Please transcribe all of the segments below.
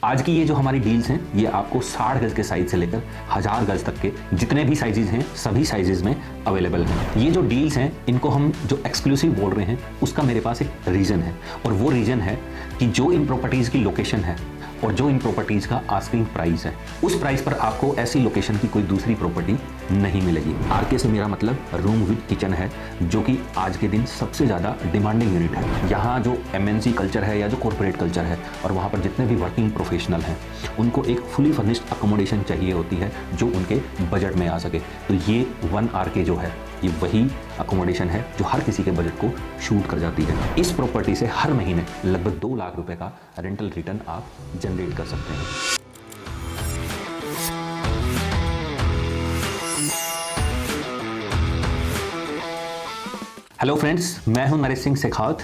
आज की ये जो हमारी डील्स हैं ये आपको 60 गज के साइज से लेकर 1000 गज तक के जितने भी साइजेज हैं सभी साइजेज में अवेलेबल हैं। ये जो डील्स हैं इनको हम जो एक्सक्लूसिव बोल रहे हैं उसका मेरे पास एक रीज़न है और वो रीज़न है कि जो इन प्रॉपर्टीज़ की लोकेशन है और जो इन प्रॉपर्टीज़ का आस्किंग प्राइस है उस प्राइस पर आपको ऐसी लोकेशन की कोई दूसरी प्रॉपर्टी नहीं मिलेगी। आरके से मेरा मतलब रूम विद किचन है, जो कि आज के दिन सबसे ज़्यादा डिमांडिंग यूनिट है। यहाँ जो एमएनसी कल्चर है या जो कॉर्पोरेट कल्चर है और वहाँ पर जितने भी वर्किंग प्रोफेशनल हैं उनको एक फुली फर्निश्ड अकोमोडेशन चाहिए होती है जो उनके बजट में आ सके। तो ये 1 आरके जो है ये वही अकोमोडेशन है जो हर किसी के बजट को शूट कर जाती है। इस प्रॉपर्टी से हर महीने लगभग 2 लाख रुपए का रेंटल रिटर्न आप जनरेट कर सकते हैं। हेलो फ्रेंड्स, मैं हूं नरेश सिंह शेखावत।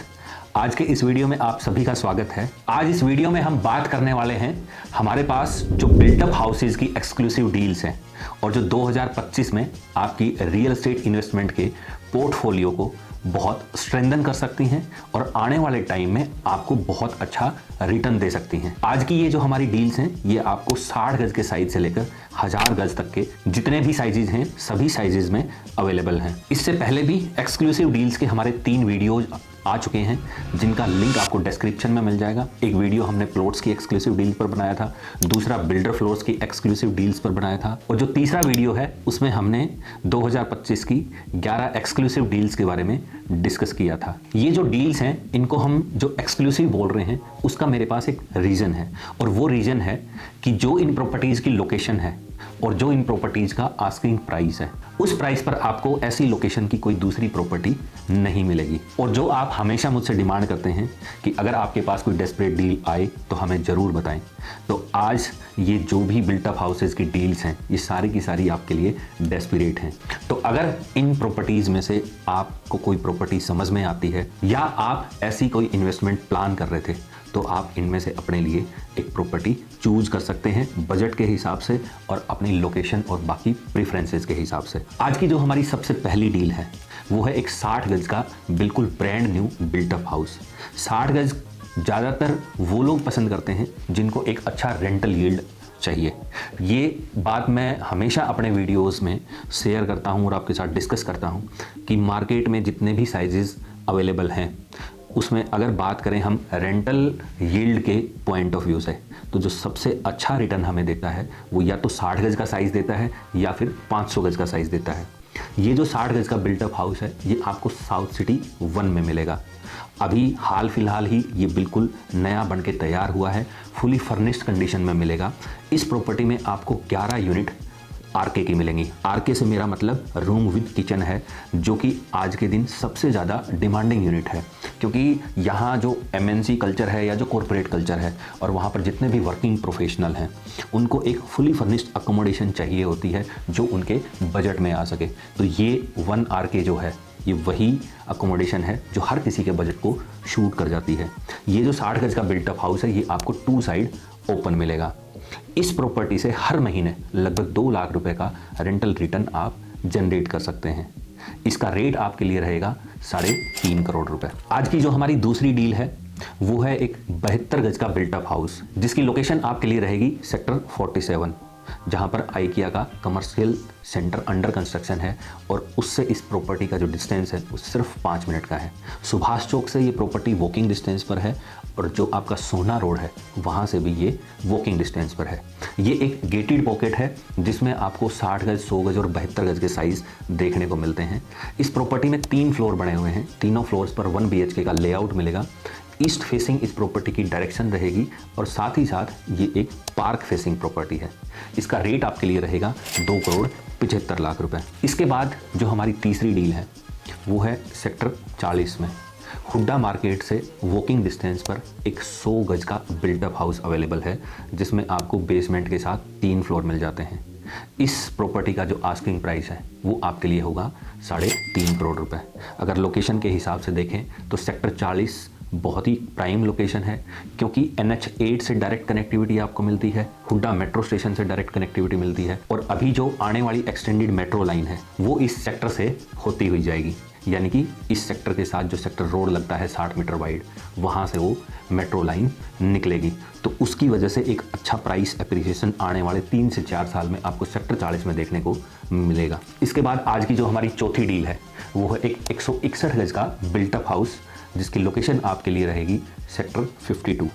आज के इस वीडियो में आप सभी का स्वागत है। आज इस वीडियो में हम बात करने वाले हैं हमारे पास जो बिल्टअप हाउसेज की एक्सक्लूसिव डील्स हैं और जो 2025 में आपकी रियल एस्टेट इन्वेस्टमेंट के पोर्टफोलियो को बहुत स्ट्रेंथन कर सकती हैं और आने वाले टाइम में आपको बहुत अच्छा रिटर्न दे सकती हैं। आज की ये जो हमारी डील्स हैं ये आपको 60 गज के साइज से लेकर 1000 गज तक के जितने भी साइजेज हैं सभी साइजेज में अवेलेबल हैं। इससे पहले भी एक्सक्लूसिव डील्स के हमारे 3 वीडियोज आ चुके हैं जिनका लिंक आपको डिस्क्रिप्शन में मिल जाएगा। एक वीडियो हमने प्लॉट्स की एक्सक्लूसिव डील पर बनाया था, दूसरा बिल्डर फ्लोर्स की एक्सक्लूसिव डील्स पर बनाया था और जो तीसरा वीडियो है उसमें हमने 2025 की 11 एक्सक्लूसिव डील्स के बारे में डिस्कस किया था। ये जो डील्स हैं इनको हम जो एक्सक्लूसिव बोल रहे हैं उसका मेरे पास एक रीज़न है और वो रीज़न है कि जो इन प्रॉपर्टीज़ की लोकेशन है और जो इन प्रॉपर्टीज़ का आस्किंग प्राइस है उस प्राइस पर आपको ऐसी लोकेशन की कोई दूसरी प्रॉपर्टी नहीं मिलेगी। और जो आप हमेशा मुझसे डिमांड करते हैं कि अगर आपके पास कोई डेस्परेट डील आए तो हमें ज़रूर बताएं, तो आज ये जो भी बिल्टअप हाउसेज की डील्स हैं ये सारी की सारी आपके लिए डेस्परेट हैं। तो अगर इन प्रॉपर्टीज़ में से आपको कोई प्रॉपर्टी समझ में आती है या आप ऐसी कोई इन्वेस्टमेंट प्लान कर रहे थे तो आप इनमें से अपने लिए एक प्रॉपर्टी चूज कर सकते हैं बजट के हिसाब से और अपनी लोकेशन और बाकी प्रेफरेंसेस के हिसाब से। आज की जो हमारी सबसे पहली डील है वो है एक 60 गज का बिल्कुल ब्रांड न्यू बिल्टअप हाउस। 60 गज ज़्यादातर वो लोग पसंद करते हैं जिनको एक अच्छा रेंटल यील्ड चाहिए। ये बात मैं हमेशा अपने वीडियोस में शेयर करता हूँ और आपके साथ डिस्कस करता हूँ कि मार्केट में जितने भी साइजेस अवेलेबल हैं उसमें अगर बात करें हम रेंटल यील्ड के पॉइंट ऑफ व्यू से तो जो सबसे अच्छा रिटर्न हमें देता है वो या तो 60 गज का साइज़ देता है या फिर 500 गज का साइज़ देता है। ये जो 60 गज का बिल्टअप हाउस है ये आपको साउथ सिटी 1 में मिलेगा। अभी हाल फिलहाल ही ये बिल्कुल नया बन के तैयार हुआ है, फुली फर्निश्ड कंडीशन में मिलेगा। इस प्रॉपर्टी में आपको 11 यूनिट आरके की मिलेंगी। आरके से मेरा मतलब रूम विद किचन है, जो कि आज के दिन सबसे ज़्यादा डिमांडिंग यूनिट है, क्योंकि यहाँ जो एमएनसी कल्चर है या जो कॉर्पोरेट कल्चर है और वहाँ पर जितने भी वर्किंग प्रोफेशनल हैं उनको एक फुली फर्निश्ड अकोमोडेशन चाहिए होती है जो उनके बजट में आ सके। तो ये 1 आरके जो है ये वही अकोमोडेशन है जो हर किसी के बजट को शूट कर जाती है। ये जो 60 गज का बिल्टअप हाउस है ये आपको 2 साइड ओपन मिलेगा। इस प्रॉपर्टी से हर महीने लगभग 2 लाख रुपए का रेंटल रिटर्न आप जनरेट कर सकते हैं। इसका रेट आपके लिए रहेगा 3.5 करोड़ रुपए। आज की जो हमारी दूसरी डील है वो है एक 72 गज का बिल्टअप हाउस जिसकी लोकेशन आपके लिए रहेगी सेक्टर 47, जहां पर आइकिया का कमर्शियल सेंटर अंडर कंस्ट्रक्शन है और उससे इस प्रॉपर्टी का जो डिस्टेंस है वो सिर्फ 5 मिनट का है। सुभाष चौक से ये प्रॉपर्टी वॉकिंग डिस्टेंस पर है और जो आपका सोना रोड है वहाँ से भी ये वॉकिंग डिस्टेंस पर है। ये एक गेटेड पॉकेट है जिसमें आपको 60 गज, 100 गज और 72 गज के साइज़ देखने को मिलते हैं। इस प्रॉपर्टी में 3 फ्लोर बने हुए हैं, तीनों फ्लोर्स पर 1 BHK का लेआउट मिलेगा। ईस्ट फेसिंग इस प्रॉपर्टी की डायरेक्शन रहेगी और साथ ही साथ ये एक पार्क फेसिंग प्रॉपर्टी है। इसका रेट आपके लिए रहेगा 2 करोड़ 75 लाख रुपए। इसके बाद जो हमारी तीसरी डील है वो है सेक्टर 40 में हुड्डा मार्केट से वॉकिंग डिस्टेंस पर एक 100 गज का बिल्टअप हाउस अवेलेबल है जिसमें आपको बेसमेंट के साथ 3 फ्लोर मिल जाते हैं। इस प्रॉपर्टी का जो आस्किंग प्राइस है वो आपके लिए होगा 3.5 करोड़ रुपए। अगर लोकेशन के हिसाब से देखें तो सेक्टर 40 बहुत ही प्राइम लोकेशन है क्योंकि NH8 से डायरेक्ट कनेक्टिविटी आपको मिलती है, हुड्डा मेट्रो स्टेशन से डायरेक्ट कनेक्टिविटी मिलती है और अभी जो आने वाली एक्सटेंडेड मेट्रो लाइन है वो इस सेक्टर से होती हुई जाएगी। यानी कि इस सेक्टर के साथ जो सेक्टर रोड लगता है 60 मीटर वाइड, वहाँ से वो मेट्रो लाइन निकलेगी। तो उसकी वजह से एक अच्छा प्राइस एप्रिसिएशन आने वाले 3 से 4 साल में आपको सेक्टर 40 में देखने को मिलेगा। इसके बाद आज की जो हमारी चौथी डील है वो है एक 161 गज का बिल्टअप हाउस, जिसकी लोकेशन आपके लिए रहेगी सेक्टर 52।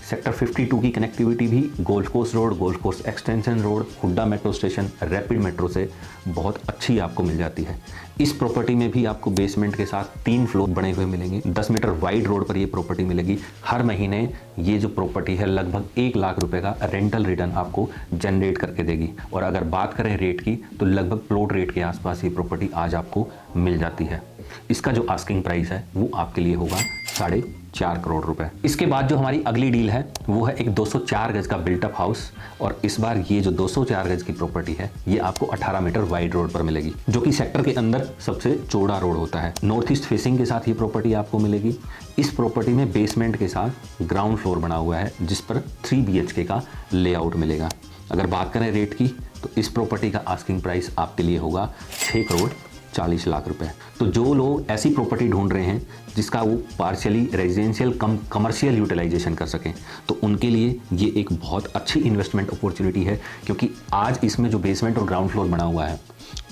सेक्टर 52 की कनेक्टिविटी भी golf course road, golf course extension road, Hooda metro station, rapid metro से बहुत अच्छी आपको मिल जाती है। इस प्रॉपर्टी में भी आपको बेसमेंट के साथ 3 फ्लोर बने हुए मिलेंगे। 10 मीटर वाइड रोड पर ये प्रॉपर्टी मिलेगी। हर महीने ये जो प्रॉपर्टी है लगभग 1 लाख रुपए का रेंटल रिटर्न आपको जनरेट करके देगी। और अगर बात करें रेट की तो लगभग प्लॉट रेट के आसपास ये प्रॉपर्टी आज आपको मिल जाती है। इसका जो आस्किंग प्राइस है वो आपके लिए होगा 4.5 करोड़ रुपए। इसके बाद जो हमारी अगली डील है वो है एक 204 गज का बिल्टअप हाउस, और इस बार ये जो 204 गज की प्रॉपर्टी है ये आपको 18 मीटर वाइड रोड पर मिलेगी, जो कि सेक्टर के अंदर सबसे चौड़ा रोड होता है। नॉर्थ ईस्ट फेसिंग के साथ ये प्रॉपर्टी आपको मिलेगी। इस प्रॉपर्टी में बेसमेंट के साथ ग्राउंड फ्लोर बना हुआ है, जिस पर 3 BHK का लेआउट मिलेगा। अगर बात करें रेट की तो इस प्रॉपर्टी का आस्किंग प्राइस आपके लिए होगा 6 करोड़ 40 लाख रुपए। तो जो लोग ऐसी प्रॉपर्टी ढूंढ रहे हैं जिसका वो पार्शियली रेजिडेंशियल कमर्शियल यूटिलाइजेशन कर सकें, तो उनके लिए ये एक बहुत अच्छी इन्वेस्टमेंट अपॉर्चुनिटी है, क्योंकि आज इसमें जो बेसमेंट और ग्राउंड फ्लोर बना हुआ है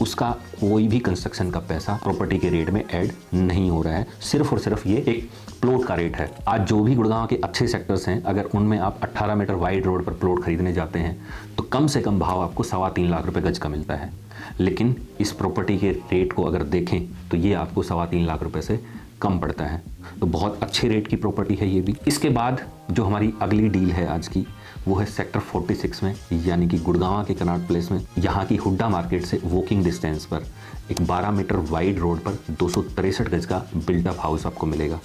उसका कोई भी कंस्ट्रक्शन का पैसा प्रॉपर्टी के रेट में ऐड नहीं हो रहा है। सिर्फ और सिर्फ ये एक प्लॉट का रेट है। आज जो भी गुड़गांव के अच्छे सेक्टर्स हैं, अगर उनमें आप 18 मीटर वाइड रोड पर प्लॉट खरीदने जाते हैं तो कम से कम भाव आपको 3.25 लाख रुपए गज का मिलता है। लेकिन इस प्रॉपर्टी के रेट को अगर देखें तो ये आपको 3.25 लाख रुपए से कम पड़ता है। तो बहुत अच्छे रेट की प्रॉपर्टी है ये भी। इसके बाद जो हमारी अगली डील है आज की वो है सेक्टर 46 में, यानी कि गुड़गांव के कनाट प्लेस में। यहाँ की हुड्डा मार्केट से वॉकिंग डिस्टेंस पर एक 12 मीटर वाइड रोड पर 263 गज का बिल्टअप हाउस आपको मिलेगा,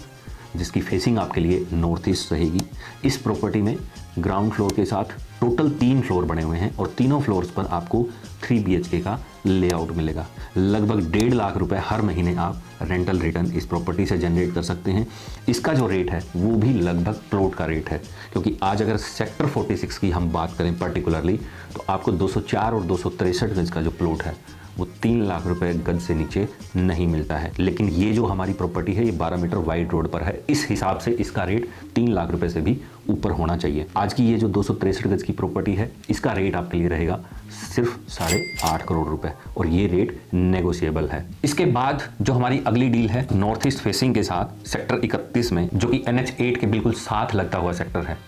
जिसकी फेसिंग आपके लिए नॉर्थ ईस्ट रहेगी। इस प्रॉपर्टी में ग्राउंड फ्लोर के साथ टोटल 3 फ्लोर बने हुए हैं, और तीनों फ्लोर्स पर आपको 3 BHK का लेआउट मिलेगा। लगभग 1.5 लाख रुपए हर महीने आप रेंटल रिटर्न इस प्रॉपर्टी से जनरेट कर सकते हैं। इसका जो रेट है वो भी लगभग प्लॉट का रेट है, क्योंकि आज अगर सेक्टर 46 की हम बात करें पर्टिकुलरली तो आपको 204 और 263 गज का जो प्लॉट है वो 3 लाख रुपए गज से नीचे नहीं मिलता है। लेकिन ये जो हमारी प्रॉपर्टी है ये 12 मीटर वाइड रोड पर है, इस हिसाब से इसका रेट 3 लाख रुपए से भी ऊपर होना चाहिए। आज की ये जो 263 गज की प्रॉपर्टी है इसका रेट आपके लिए रहेगा सिर्फ 8.5 करोड़ रुपए, और ये रेट नेगोशिएबल है। इसके बाद जो हमारी अगली डील है नॉर्थ ईस्ट फेसिंग के साथ सेक्टर 31 में, जो कि NH8 के बिल्कुल साथ लगता हुआ सेक्टर है।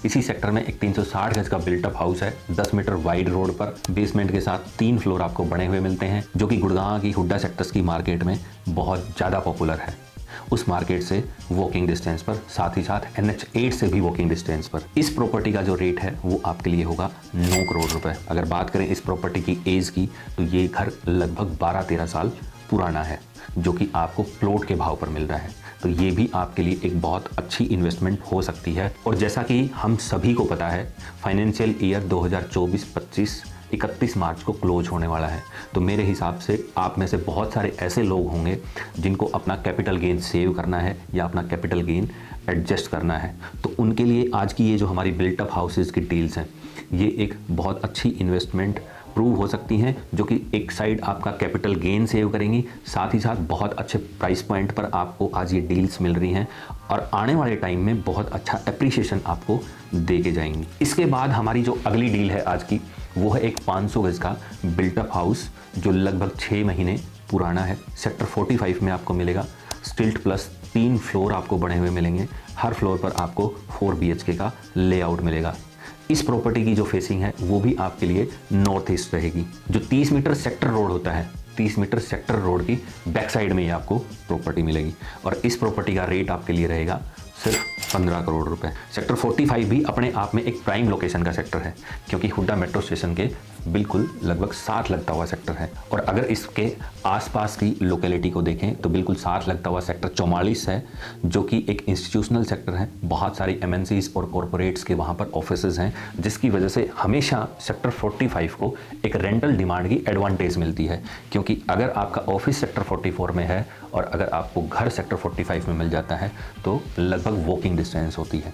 इसी सेक्टर में एक 360 गज का बिल्टअप हाउस है 10 मीटर वाइड रोड पर। बेसमेंट के साथ 3 फ्लोर आपको बने हुए मिलते हैं, जो कि गुड़गांव की हुड्डा सेक्टर्स की मार्केट में बहुत ज़्यादा पॉपुलर है। उस मार्केट से वॉकिंग डिस्टेंस पर, साथ ही साथ NH8 से भी वॉकिंग डिस्टेंस पर। इस प्रॉपर्टी का जो रेट है वो आपके लिए होगा 9 करोड़ रुपए। अगर बात करें इस प्रॉपर्टी की एज की तो ये घर लगभग 12-13 साल पुराना है, जो कि आपको प्लॉट के भाव पर मिल रहा है। तो ये भी आपके लिए एक बहुत अच्छी इन्वेस्टमेंट हो सकती है। और जैसा कि हम सभी को पता है फाइनेंशियल ईयर 2024-25 31 मार्च को क्लोज होने वाला है। तो मेरे हिसाब से आप में से बहुत सारे ऐसे लोग होंगे जिनको अपना कैपिटल गेन सेव करना है या अपना कैपिटल गेन एडजस्ट करना है। तो उनके लिए आज की ये जो हमारी बिल्टअप हाउसेज की डील्स हैं ये एक बहुत अच्छी इन्वेस्टमेंट प्रूव हो सकती हैं, जो कि एक साइड आपका कैपिटल गेन सेव करेंगी, साथ ही साथ बहुत अच्छे प्राइस पॉइंट पर आपको आज ये डील्स मिल रही हैं, और आने वाले टाइम में बहुत अच्छा एप्रिसिएशन आपको दे के जाएंगी। इसके बाद हमारी जो अगली डील है आज की वो है एक 500 गज का बिल्टअप हाउस, जो लगभग 6 महीने पुराना है। सेक्टर 45 में आपको मिलेगा। स्टिल्ट प्लस 3 फ्लोर आपको बने हुए मिलेंगे। हर फ्लोर पर आपको 4 BHK का लेआउट मिलेगा। इस प्रॉपर्टी की जो फेसिंग है वो भी आपके लिए नॉर्थ ईस्ट रहेगी। जो 30 मीटर सेक्टर रोड होता है, 30 मीटर सेक्टर रोड की बैक साइड में ही आपको प्रॉपर्टी मिलेगी, और इस प्रॉपर्टी का रेट आपके लिए रहेगा सिर्फ 15 करोड़ रुपए। सेक्टर 45 भी अपने आप में एक प्राइम लोकेशन का सेक्टर है, क्योंकि हुड्डा मेट्रो स्टेशन के बिल्कुल लगभग साथ लगता हुआ सेक्टर है। और अगर इसके आसपास की लोकेलिटी को देखें तो बिल्कुल साथ लगता हुआ सेक्टर 44 है, जो कि एक इंस्टीट्यूशनल सेक्टर है। बहुत सारी MNCs और कॉरपोरेट्स के वहाँ पर ऑफिसेज हैं, जिसकी वजह से हमेशा सेक्टर 45 को एक रेंटल डिमांड की एडवांटेज मिलती है, क्योंकि अगर आपका ऑफिस सेक्टर 44 में है और अगर आपको घर सेक्टर 45 में मिल जाता है तो लगभग वॉकिंग डिस्टेंस होती है।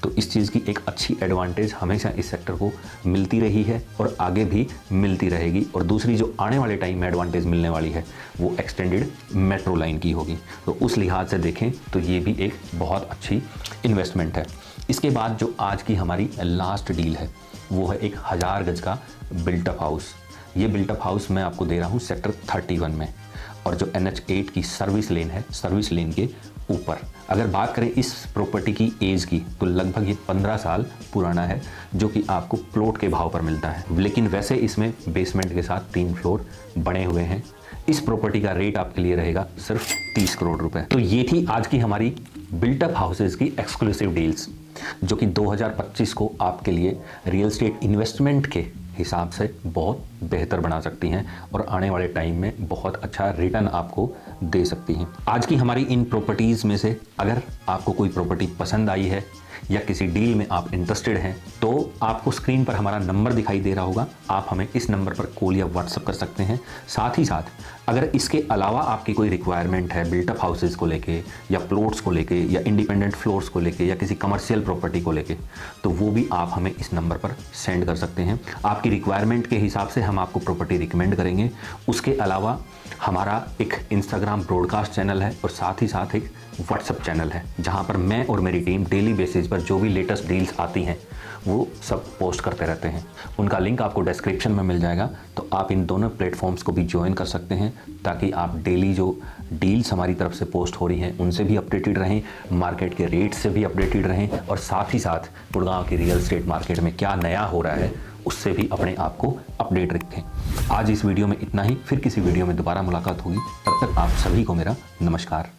तो इस चीज़ की एक अच्छी एडवांटेज हमेशा इस सेक्टर को मिलती रही है और आगे भी मिलती रहेगी। और दूसरी जो आने वाले टाइम में एडवांटेज मिलने वाली है वो एक्सटेंडेड मेट्रो लाइन की होगी। तो उस लिहाज से देखें तो ये भी एक बहुत अच्छी इन्वेस्टमेंट है। इसके बाद जो आज की हमारी लास्ट डील है वो है एक 1000 गज का बिल्टअप हाउस। ये बिल्टअप हाउस मैं आपको दे रहा हूँ सेक्टर 31 में, और जो NH8 की सर्विस लेन है, सर्विस लेन के ऊपर। अगर बात करें इस प्रॉपर्टी की एज की तो लगभग ये 15 साल पुराना है, जो कि आपको प्लॉट के भाव पर मिलता है। लेकिन वैसे इसमें बेसमेंट के साथ 3 फ्लोर बने हुए हैं। इस प्रॉपर्टी का रेट आपके लिए रहेगा सिर्फ 30 करोड़ रुपए। तो ये थी आज की हमारी बिल्टअप हाउसेज की एक्सक्लूसिव डील्स, जो कि 2025 को आपके लिए रियल एस्टेट इन्वेस्टमेंट के हिसाब से बहुत बेहतर बना सकती हैं और आने वाले टाइम में बहुत अच्छा रिटर्न आपको दे सकती हैं। आज की हमारी इन प्रॉपर्टीज़ में से अगर आपको कोई प्रॉपर्टी पसंद आई है या किसी डील में आप इंटरेस्टेड हैं तो आपको स्क्रीन पर हमारा नंबर दिखाई दे रहा होगा, आप हमें इस नंबर पर कॉल या व्हाट्सएप कर सकते हैं। साथ ही साथ अगर इसके अलावा आपकी कोई रिक्वायरमेंट है बिल्टअप हाउसेज को लेके या प्लॉट्स को लेके या इंडिपेंडेंट फ्लोर्स को लेके या किसी कमर्शियल प्रॉपर्टी को लेके, तो वो भी आप हमें इस नंबर पर सेंड कर सकते हैं। आपकी रिक्वायरमेंट के हिसाब से हम आपको प्रॉपर्टी रिकमेंड करेंगे। उसके अलावा हमारा एक इंस्टाग्राम ब्रॉडकास्ट चैनल है और साथ ही साथ एक व्हाट्सएप चैनल है, जहां पर मैं और मेरी टीम डेली बेसिस पर जो भी लेटेस्ट डील्स आती हैं वो सब पोस्ट करते रहते हैं। उनका लिंक आपको डिस्क्रिप्शन में मिल जाएगा, तो आप इन दोनों प्लेटफॉर्म्स को भी ज्वाइन कर सकते हैं ताकि आप डेली जो डील्स हमारी तरफ से पोस्ट हो रही हैं उनसे भी अपडेटेड रहें, मार्केट के रेट से भी अपडेटेड रहें, और साथ ही साथ गुड़गांव की रियल एस्टेट मार्केट में क्या नया हो रहा है उससे भी अपने आप को अपडेट रखें। आज इस वीडियो में इतना ही, फिर किसी वीडियो में दोबारा मुलाकात होगी। तब तक आप सभी को मेरा नमस्कार।